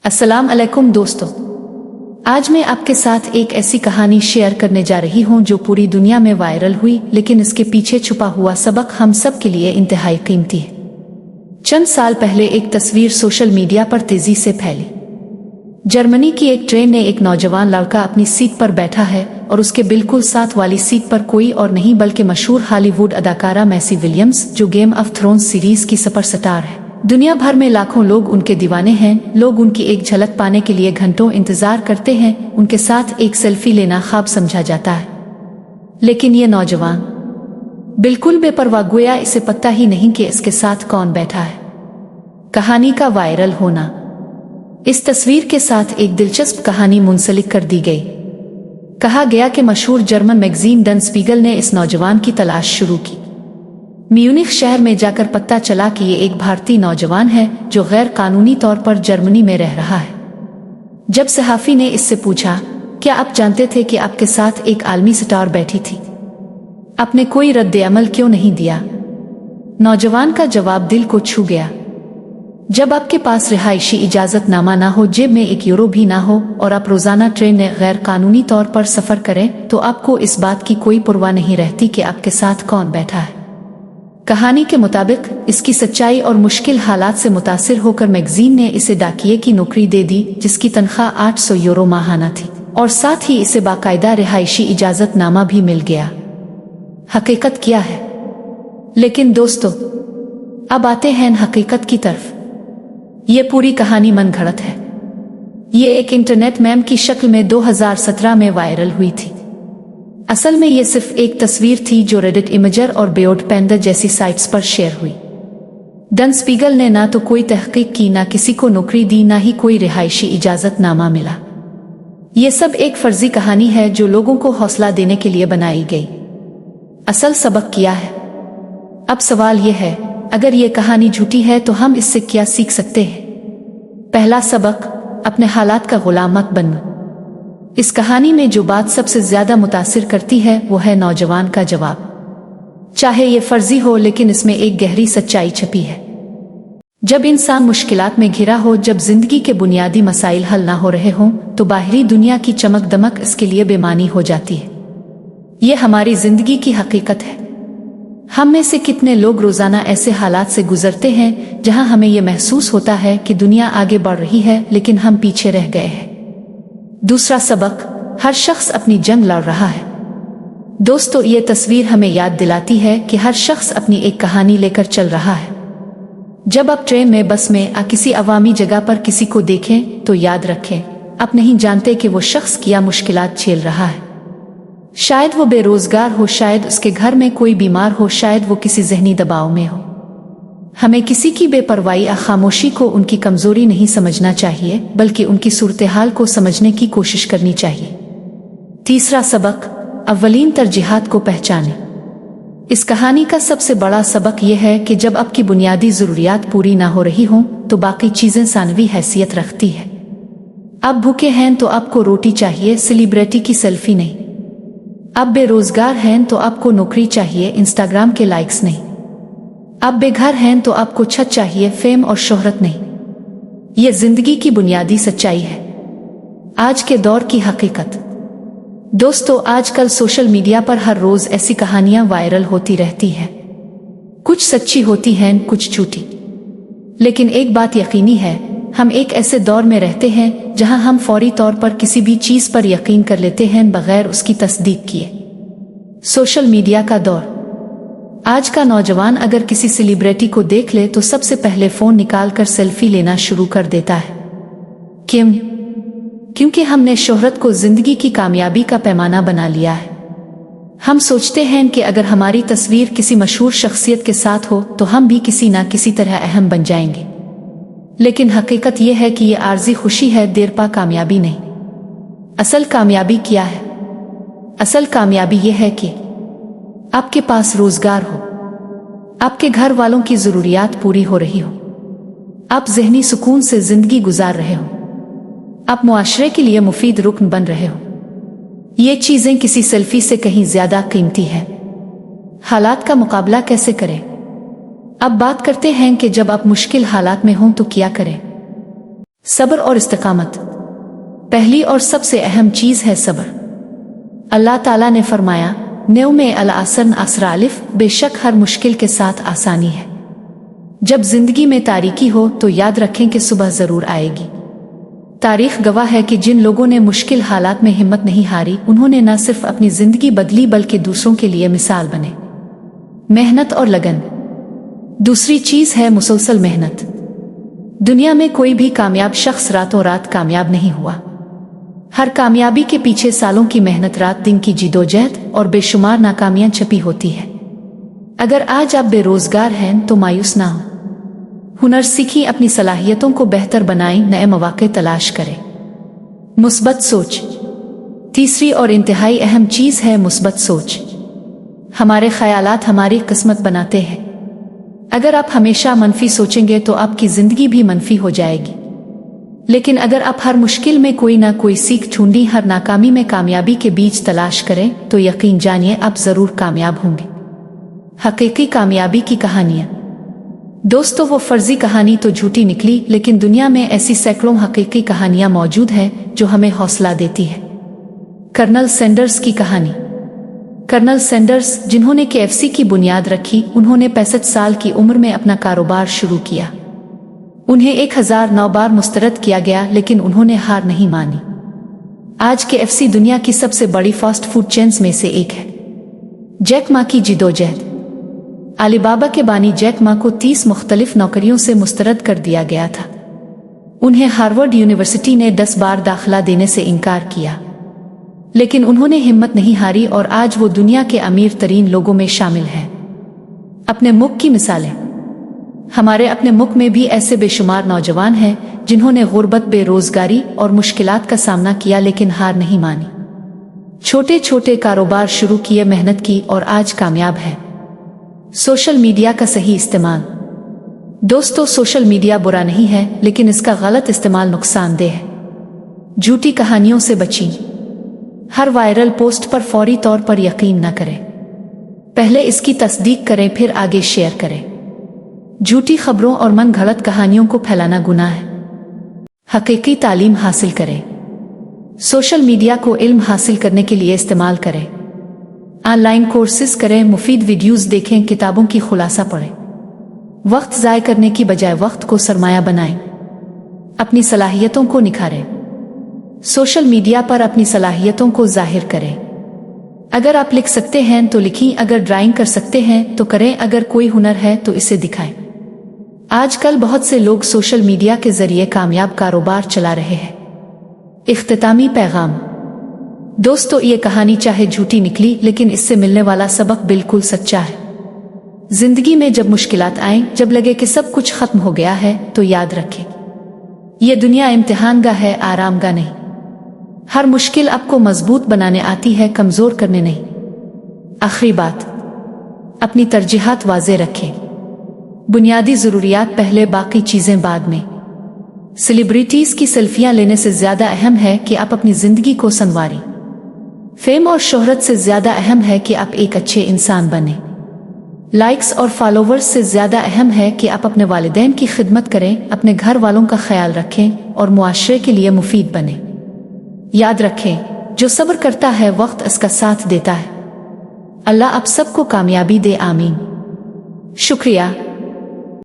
अस्सलाम अलैकुम दोस्तों, आज मैं आपके साथ एक ऐसी कहानी शेयर करने जा रही हूँ जो पूरी दुनिया में वायरल हुई, लेकिन इसके पीछे छुपा हुआ सबक हम सब के लिए इंतहाई कीमती है। चंद साल पहले एक तस्वीर सोशल मीडिया पर तेजी से फैली। जर्मनी की एक ट्रेन में एक नौजवान लड़का अपनी सीट पर बैठा है और उसके बिल्कुल साथ वाली सीट पर कोई और नहीं बल्कि मशहूर हॉलीवुड अदाकारा मैसी विलियम्स, जो गेम ऑफ थ्रोन्स सीरीज की सुपरस्टार है। दुनिया भर में लाखों लोग उनके दीवाने हैं। लोग उनकी एक झलक पाने के लिए घंटों इंतजार करते हैं। उनके साथ एक सेल्फी लेना ख्वाब समझा जाता है, लेकिन ये नौजवान बिल्कुल बेपरवाह, गोया इसे पता ही नहीं कि इसके साथ कौन बैठा है। कहानी का वायरल होना। इस तस्वीर के साथ एक दिलचस्प कहानी मुंसलिक कर दी गई। कहा गया कि मशहूर जर्मन मैगजीन डन स्पीगल ने इस नौजवान की तलाश शुरू की। म्यूनिख शहर में जाकर पता चला कि ये एक भारतीय नौजवान है जो गैर कानूनी तौर पर जर्मनी में रह रहा है। जब सहाफी ने इससे पूछा, क्या आप जानते थे कि आपके साथ एक आलमी स्टार बैठी थी? आपने कोई रद्द-ए-अमल क्यों नहीं दिया? नौजवान का जवाब दिल को छू गया। जब आपके पास रिहायशी इजाजतनामा ना हो, जेब में एक यूरो भी ना हो और आप रोजाना ट्रेन में गैर कानूनी तौर पर सफर करें, तो आपको इस बात की कोई परवाह नहीं रहती कि आपके साथ कौन बैठा है। कहानी के मुताबिक इसकी सच्चाई और मुश्किल हालात से मुतासिर होकर मैगजीन ने इसे डाकिये की नौकरी दे दी, जिसकी तनख्वाह 800 यूरो माहाना थी और साथ ही इसे बाकायदा रिहायशी इजाजतनामा भी मिल गया। हकीकत क्या है? लेकिन दोस्तों, अब आते हैं हकीकत की तरफ। ये पूरी कहानी मनगढ़ंत है। ये एक इंटरनेट मेम की शक्ल में 2017 में वायरल हुई थी। असल में ये सिर्फ एक तस्वीर थी जो रेडिट, इमेजर और बेयोड पेंडर जैसी साइट्स पर शेयर हुई। डन स्पीगल ने ना तो कोई तहकीक की, ना किसी को नौकरी दी, ना ही कोई रिहायशी इजाजतनामा मिला। ये सब एक फर्जी कहानी है जो लोगों को हौसला देने के लिए बनाई गई। असल सबक क्या है? अब सवाल ये है, अगर ये कहानी झूठी है तो हम इससे क्या सीख सकते हैं? पहला सबक, अपने हालात का गुलाम मत बनना। इस कहानी में जो बात सबसे ज्यादा मुतासिर करती है वो है नौजवान का जवाब। चाहे ये फर्जी हो, लेकिन इसमें एक गहरी सच्चाई छिपी है। जब इंसान मुश्किलात में घिरा हो, जब जिंदगी के बुनियादी मसाइल हल ना हो रहे हों, तो बाहरी दुनिया की चमक दमक इसके लिए बेमानी हो जाती है। ये हमारी जिंदगी की हकीकत है। हम में से कितने लोग रोजाना ऐसे हालात से गुजरते हैं जहां हमें यह महसूस होता है कि दुनिया आगे बढ़ रही है, लेकिन हम पीछे रह गए हैं। दूसरा सबक, हर शख्स अपनी जंग लड़ रहा है। दोस्तों, ये तस्वीर हमें याद दिलाती है कि हर शख्स अपनी एक कहानी लेकर चल रहा है। जब आप ट्रेन में, बस में या किसी अवामी जगह पर किसी को देखें तो याद रखें, आप नहीं जानते कि वो शख्स क्या मुश्किलात झेल रहा है। शायद वो बेरोजगार हो, शायद उसके घर में कोई बीमार हो, शायद वो किसी जहनी दबाव में हो। हमें किसी की बेपरवाही या खामोशी को उनकी कमजोरी नहीं समझना चाहिए, बल्कि उनकी सूरत-ए-हाल को समझने की कोशिश करनी चाहिए। तीसरा सबक, अव्वलीन तरजीहात को पहचानें। इस कहानी का सबसे बड़ा सबक यह है कि जब आपकी बुनियादी जरूरियात पूरी ना हो रही हों, तो बाकी चीजें सानवी हैसियत रखती है। आप भूखे हैं तो आपको रोटी चाहिए, सेलिब्रिटी की सेल्फी नहीं। आप बेरोजगार हैं तो आपको नौकरी चाहिए, इंस्टाग्राम के लाइक्स नहीं। आप बेघर हैं तो आपको छत चाहिए, फेम और शोहरत नहीं। यह जिंदगी की बुनियादी सच्चाई है, आज के दौर की हकीकत। दोस्तों, आजकल सोशल मीडिया पर हर रोज ऐसी कहानियां वायरल होती रहती हैं। कुछ सच्ची होती हैं, कुछ झूठी। लेकिन एक बात यकीनी है, हम एक ऐसे दौर में रहते हैं जहां हम फौरी तौर पर किसी भी चीज पर यकीन कर लेते हैं बगैर उसकी तस्दीक किए। सोशल मीडिया का दौर। आज का नौजवान अगर किसी सेलिब्रिटी को देख ले तो सबसे पहले फोन निकालकर सेल्फी लेना शुरू कर देता है। क्यों? क्योंकि हमने शोहरत को जिंदगी की कामयाबी का पैमाना बना लिया है। हम सोचते हैं कि अगर हमारी तस्वीर किसी मशहूर शख्सियत के साथ हो तो हम भी किसी ना किसी तरह अहम बन जाएंगे। लेकिन हकीकत यह है कि यह आर्जी खुशी है, देरपा कामयाबी नहीं। असल कामयाबी क्या है? असल कामयाबी यह है कि आपके पास रोजगार हो, आपके घर वालों की जरूरियात पूरी हो रही हो, आप ज़हनी सुकून से जिंदगी गुजार रहे हो, आप मुआशरे के लिए मुफीद रुकन बन रहे हो। ये चीजें किसी सेल्फी से कहीं ज्यादा कीमती है। हालात का मुकाबला कैसे करें? अब बात करते हैं कि जब आप मुश्किल हालात में हों तो क्या करें। सब्र और इस्तिकामत। पहली और सबसे अहम चीज़ है सब्र। अल्लाह ताला ने फरमाया, नेव में अल-आसन असरालिफ, बेशक हर मुश्किल के साथ आसानी है। जब जिंदगी में तारीकी हो तो याद रखें कि सुबह जरूर आएगी। तारीख गवाह है कि जिन लोगों ने मुश्किल हालात में हिम्मत नहीं हारी, उन्होंने न सिर्फ अपनी जिंदगी बदली बल्कि दूसरों के लिए मिसाल बने। मेहनत और लगन। दूसरी चीज है मुसलसल मेहनत। दुनिया में कोई भी कामयाब शख्स रातों रात कामयाब नहीं हुआ। हर कामयाबी के पीछे सालों की मेहनत, रात दिन की जिदोजहद और बेशुमार नाकामियां छपी होती है। अगर आज आप बेरोजगार हैं तो मायूस ना हो। हुनर सीखी, अपनी सलाहियतों को बेहतर बनाएं, नए मौके तलाश करें। मुस्बत सोच। तीसरी और इंतहाई अहम चीज है मुस्बत सोच। हमारे ख्यालात हमारी किस्मत बनाते हैं। अगर आप हमेशा मनफी सोचेंगे तो आपकी जिंदगी भी मनफी हो जाएगी। लेकिन अगर आप हर मुश्किल में कोई ना कोई सीख ढूंढी, हर नाकामी में कामयाबी के बीज तलाश करें, तो यकीन जानिए आप जरूर कामयाब होंगे। हकीकी कामयाबी की कहानियां। दोस्तों, वो फर्जी कहानी तो झूठी निकली, लेकिन दुनिया में ऐसी सैकड़ों हकीकी कहानियां मौजूद हैं जो हमें हौसला देती है। कर्नल सैंडर्स की कहानी। कर्नल सैंडर्स, जिन्होंने KFC की बुनियाद रखी, उन्होंने 65 साल की उम्र में अपना कारोबार शुरू किया। उन्हें 1009 बार मुस्तरद किया गया, लेकिन उन्होंने हार नहीं मानी। आज KFC दुनिया की सबसे बड़ी फास्ट फूड चेन्स में से एक है। जैक मा की जिदोजहद। अलीबाबा के बानी जैक मा को 30 मुख्तलिफ नौकरियों से मुस्तरद कर दिया गया था। उन्हें हार्वर्ड यूनिवर्सिटी ने 10 बार दाखिला देने से इनकार किया, लेकिन उन्होंने हिम्मत नहीं हारी और आज वो दुनिया के अमीर तरीन लोगों में शामिल हैं। अपने मुल्क की मिसालें। हमारे अपने मुल्क में भी ऐसे बेशुमार नौजवान हैं जिन्होंने गुर्बत, बेरोजगारी और मुश्किलात का सामना किया, लेकिन हार नहीं मानी। छोटे छोटे कारोबार शुरू किए, मेहनत की और आज कामयाब हैं। सोशल मीडिया का सही इस्तेमाल। दोस्तों, सोशल मीडिया बुरा नहीं है, लेकिन इसका गलत इस्तेमाल नुकसानदेह है। झूठी कहानियों से बचें। हर वायरल पोस्ट पर फौरी तौर पर यकीन न करें। पहले इसकी तस्दीक करें, फिर आगे शेयर करें। झूठी खबरों और मन घड़त कहानियों को फैलाना गुनाह है। हकीकी तालीम हासिल करें। सोशल मीडिया को इल्म हासिल करने के लिए इस्तेमाल करें। ऑनलाइन कोर्सेज करें, मुफीद वीडियोस देखें, किताबों की खुलासा पढ़ें। वक्त ज़ाय करने की बजाय वक्त को सरमाया बनाएं। अपनी सलाहियतों को निखारें। सोशल मीडिया पर अपनी सलाहियतों को जाहिर करें। अगर आप लिख सकते हैं तो लिखें, अगर ड्राइंग कर सकते हैं तो करें, अगर कोई हुनर है तो इसे दिखाएं। आजकल बहुत से लोग सोशल मीडिया के जरिए कामयाब कारोबार चला रहे हैं। इख्तितामी पैगाम। दोस्तों, ये कहानी चाहे झूठी निकली, लेकिन इससे मिलने वाला सबक बिल्कुल सच्चा है। जिंदगी में जब मुश्किलात आएं, जब लगे कि सब कुछ खत्म हो गया है, तो याद रखें, ये दुनिया इम्तिहानगाह है, आरामगाह नहीं। हर मुश्किल आपको मजबूत बनाने आती है, कमजोर करने नहीं। आखिरी बात, अपनी तरजीहात वाज़े रखें। बुनियादी ज़रूरियात पहले, बाकी चीज़ें बाद में। सेलिब्रिटीज़ की सेल्फियां लेने से ज़्यादा अहम है कि आप अपनी ज़िंदगी को संवारें। फेम और शोहरत से ज़्यादा अहम है कि आप एक अच्छे इंसान बने। लाइक्स और फॉलोवर्स से ज़्यादा अहम है कि आप अपने वालिदैन की खिदमत करें, अपने घर वालों का ख्याल रखें और मुआशरे के लिए मुफीद बने। याद रखें, जो सब्र करता है वक्त इसका साथ देता है। अल्लाह आप सबको कामयाबी दे, आमीन। शुक्रिया।